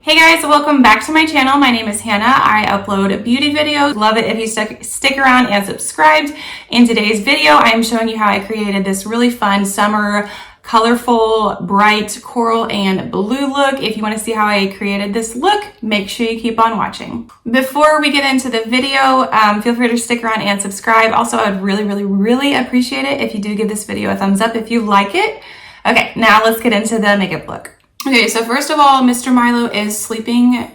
Hey guys, welcome back to my channel. My name is Hannah. I upload beauty videos. Love it if you stick around and subscribed. In today's video, I am showing you how I created this really fun summer, colorful, bright coral and blue look. If you want to see how I created this look, make sure you keep on watching. Before we get into the video, feel free to stick around and subscribe. Also, I would really appreciate it if you do give this video a thumbs up if you like it. Okay, now let's get into the makeup look. Okay, so first of all, Mr. Milo is sleeping,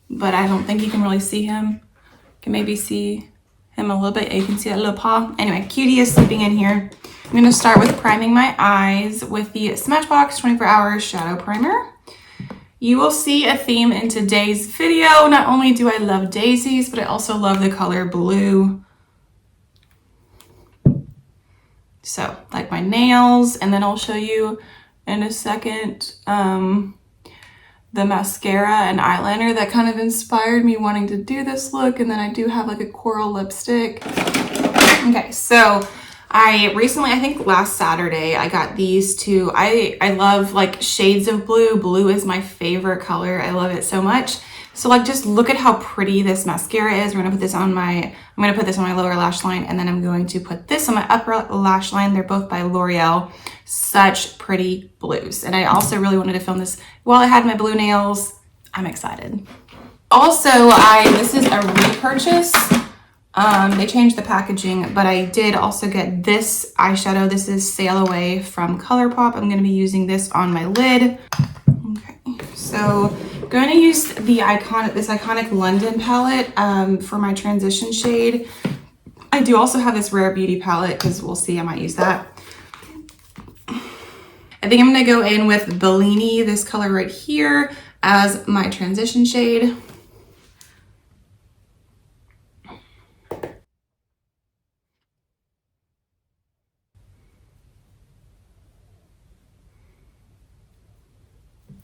but I don't think you can really see him. You can maybe see him a little bit. You can see that little paw. Anyway, Cutie is sleeping in here. I'm going to start with priming my eyes with the Smashbox 24 Hour Shadow Primer. You will see a theme in today's video. Not only do I love daisies, but I also love the color blue. So, like my nails, and then I'll show you in a second the mascara and eyeliner that kind of inspired me wanting to do this look. And then I do have like a coral lipstick. Okay, so I recently, I think last Saturday, I got these two. I love like shades of blue. Blue is my favorite color. I love it so much. So like, just look at how pretty this mascara is. We're gonna put this on I'm gonna put this on my lower lash line, and then I'm going to put this on my upper lash line. They're both by L'Oreal. Such pretty blues. And I also really wanted to film this while I had my blue nails. I'm excited. Also, this is a repurchase. They changed the packaging, but I did also get this eyeshadow. This is Sail Away from ColourPop. I'm gonna be using this on my lid. Okay, so I'm going to use this iconic London palette for my transition shade. I do also have this Rare Beauty palette because we'll see, I might use that. I think I'm going to go in with Bellini, this color right here, as my transition shade.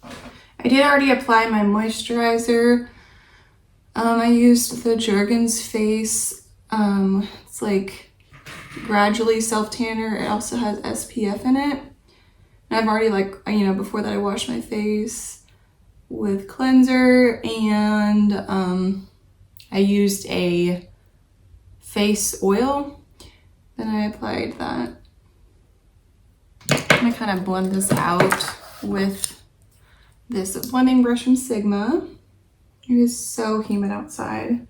I did already apply my moisturizer. I used the Jergens Face. It's like gradually self-tanner. It also has SPF in it. And I've already before that I washed my face with cleanser, and I used a face oil. Then I applied that. I'm gonna kind of blend this out with this blending brush from Sigma. It is so humid outside.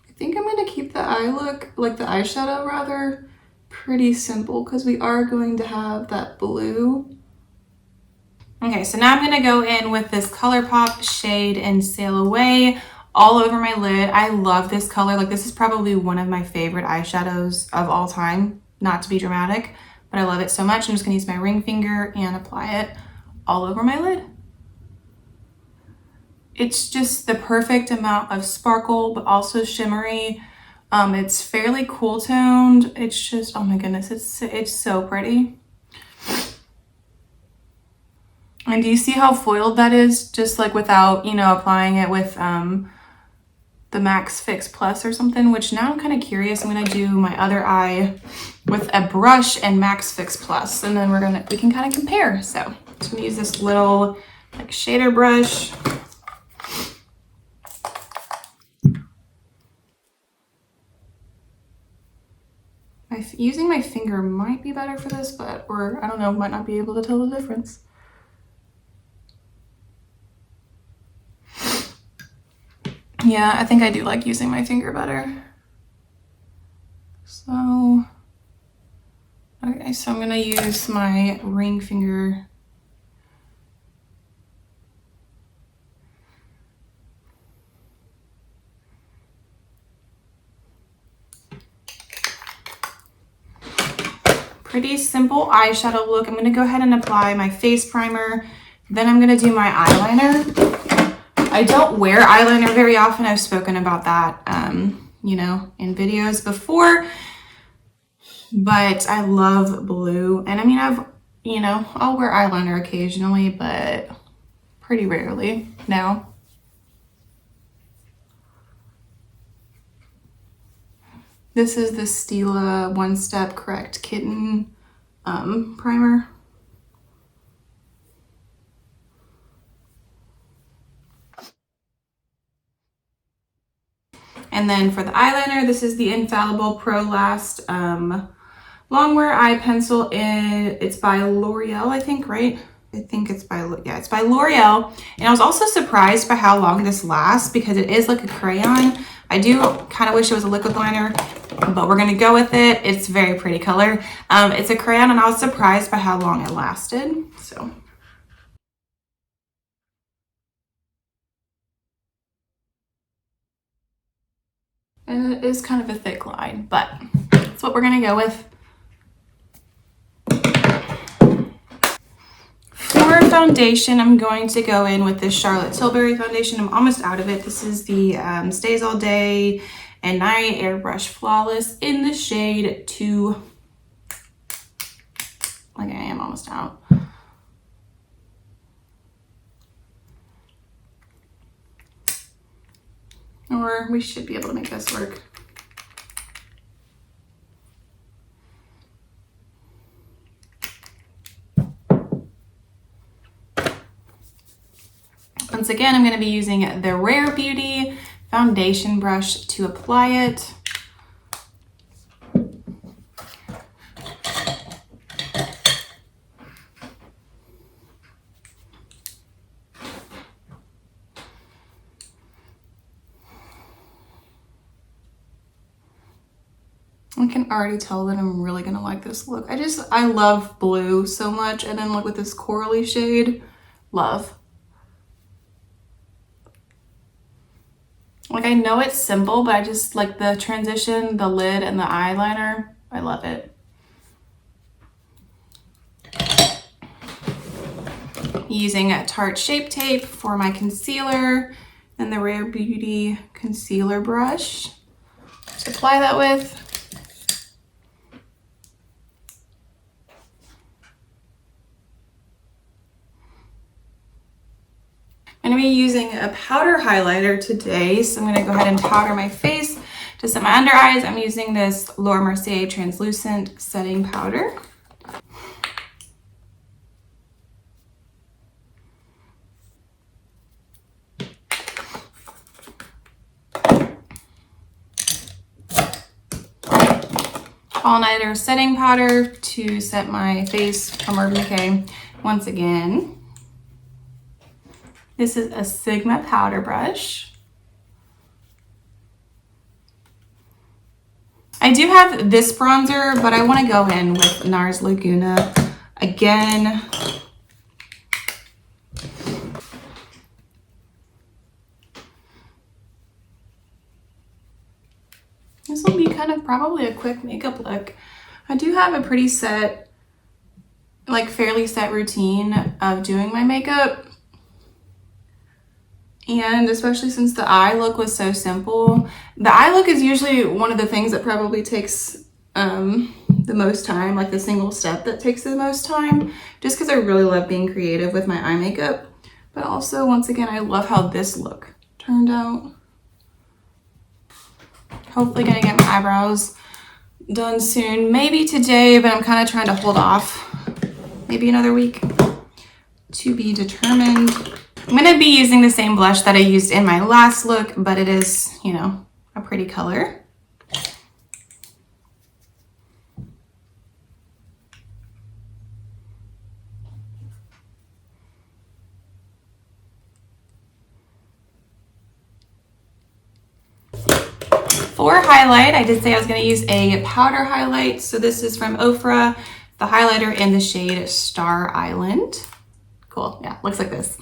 I think I'm gonna keep the eyeshadow rather, pretty simple because we are going to have that blue. Okay, so now I'm gonna go in with this ColourPop shade and Sail Away all over my lid. I love this color. Like, this is probably one of my favorite eyeshadows of all time, not to be dramatic, but I love it so much. I'm just gonna use my ring finger and apply it all over my lid. It's just the perfect amount of sparkle, but also shimmery. It's fairly cool toned. It's just, oh my goodness, it's so pretty. And do you see how foiled that is? Just like without, applying it with the Max Fix Plus or something, which now I'm kind of curious. I'm gonna do my other eye with a brush and Max Fix Plus, and then we can kind of compare. So I'm just gonna use this little like shader brush. Using my finger might be better for this, or I don't know, might not be able to tell the difference. Yeah, I think I do like using my finger better. So, okay, so I'm gonna use my ring finger. Pretty simple eyeshadow look. I'm gonna go ahead and apply my face primer. Then I'm gonna do my eyeliner. I don't wear eyeliner very often. I've spoken about that, in videos before, but I love blue. And I mean, I'll wear eyeliner occasionally, but pretty rarely now. This is the Stila One Step Correct Kitten primer. And then for the eyeliner, this is the Infallible Pro Last Longwear Eye Pencil. It's by L'Oreal, I think, right? I think it's by L'Oreal. And I was also surprised by how long this lasts because it is like a crayon. I do kind of wish it was a liquid liner, but we're gonna go with it. It's a very pretty color. It's a crayon and I was surprised by how long it lasted, so. And it is kind of a thick line, but that's what we're gonna go with. For foundation, I'm going to go in with this Charlotte Tilbury foundation. I'm almost out of it. This is the Stays All Day and Night Airbrush Flawless in the shade 2. Like I am almost out. Or we should be able to make this work. Once again, I'm going to be using the Rare Beauty foundation brush to apply it. I can already tell that I'm really going to like this look. I love blue so much, and then look with this corally shade, love. Like I know it's simple, but I just like the transition, the lid, and the eyeliner. I love it. Using a Tarte Shape Tape for my concealer and the Rare Beauty concealer brush to apply that with. I'm going to be using a powder highlighter today, so I'm going to go ahead and powder my face to set my under eyes. I'm using this Laura Mercier translucent setting powder. All Nighter setting powder to set my face from Urban Decay. Once again, this is a Sigma powder brush. I do have this bronzer, but I want to go in with NARS Laguna again. This will be kind of probably a quick makeup look. I do have a pretty set, like fairly set routine of doing my makeup. And especially since the eye look was so simple, the eye look is usually one of the things that probably takes the most time, like the single step that takes the most time, just because I really love being creative with my eye makeup. But also, once again, I love how this look turned out. Hopefully gonna get my eyebrows done soon, maybe today, but I'm kind of trying to hold off maybe another week, to be determined. I'm going to be using the same blush that I used in my last look, but it is, you know, a pretty color. For highlight, I did say I was going to use a powder highlight. So this is from Ofra, the highlighter in the shade Star Island. Cool. Yeah, looks like this.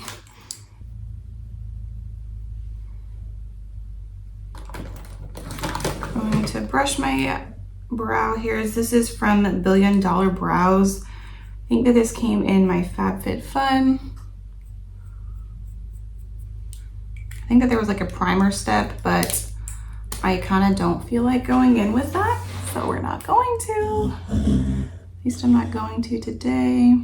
I'm going to brush my brow here. This is from $1 Billion Brows. I think that this came in my FabFitFun. I think that there was like a primer step, but I kind of don't feel like going in with that, so we're not going to. At least I'm not going to today.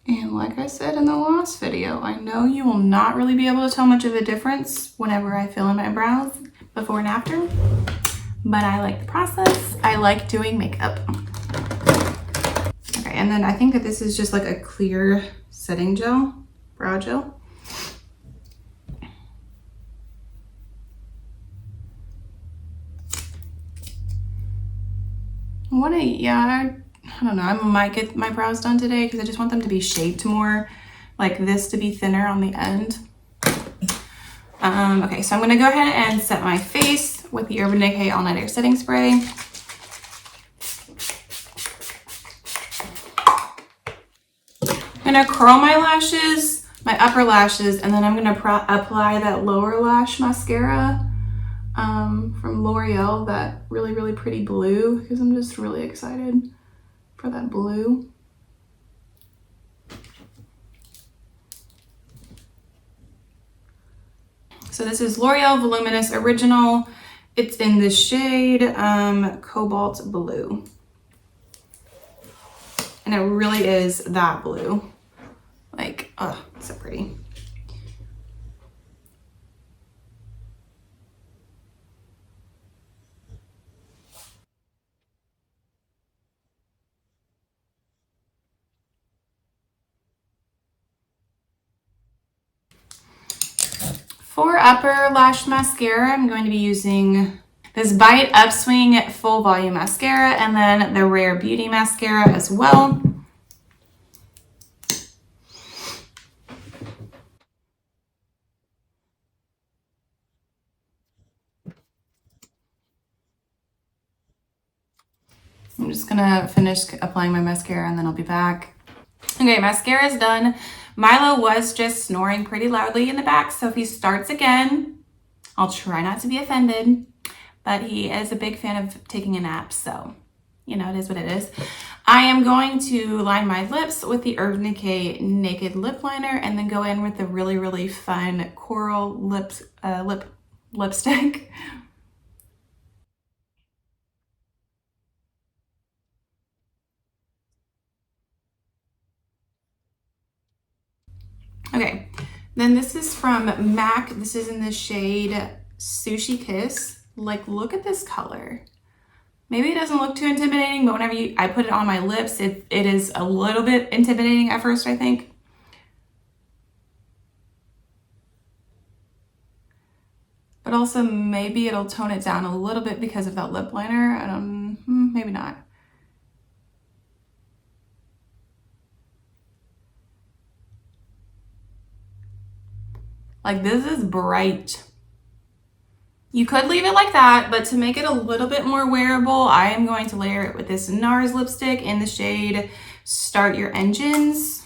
And like I said in the last video, I know you will not really be able to tell much of a difference whenever I fill in my brows before and after. but I like the process. I like doing makeup. Okay, and then I think that this is just like a clear setting gel, brow gel. I don't know, I might get my brows done today because I just want them to be shaped more, like this to be thinner on the end. Okay, so I'm gonna go ahead and set my face with the Urban Decay All Nighter Setting Spray. I'm gonna curl my lashes, my upper lashes, and then I'm gonna apply that lower lash mascara from L'Oreal, that really, really pretty blue, because I'm just really excited for that blue. So this is L'Oreal Voluminous Original. It's in the shade Cobalt Blue. And it really is that blue. Like, oh, so pretty. For upper lash mascara, I'm going to be using this Bite Upswing Full Volume Mascara and then the Rare Beauty Mascara as well. I'm just gonna finish applying my mascara and then I'll be back. Okay, mascara is done. Milo was just snoring pretty loudly in the back, so if he starts again, I'll try not to be offended, but he is a big fan of taking a nap, so you know, it is what it is. I am going to line my lips with the Urban Decay Naked Lip Liner and then go in with the really, really fun Coral lipstick. Okay, then this is from MAC. This is in the shade Sushi Kiss. Like, look at this color. Maybe it doesn't look too intimidating, but whenever I put it on my lips, it is a little bit intimidating at first, I think. But also maybe it'll tone it down a little bit because of that lip liner. I don't, maybe not. Like, this is bright. You could leave it like that, but to make it a little bit more wearable, I am going to layer it with this NARS lipstick in the shade Start Your Engines,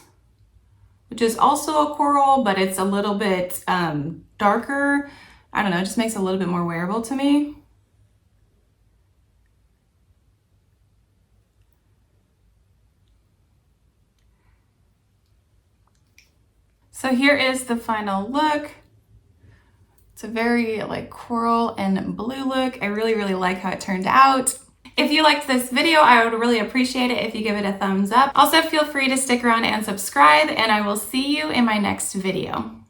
which is also a coral, but it's a little bit darker. I don't know, it just makes it a little bit more wearable to me. So here is the final look. It's a very like coral and blue look. I really, really like how it turned out. If you liked this video, I would really appreciate it if you give it a thumbs up. Also, feel free to stick around and subscribe, and I will see you in my next video.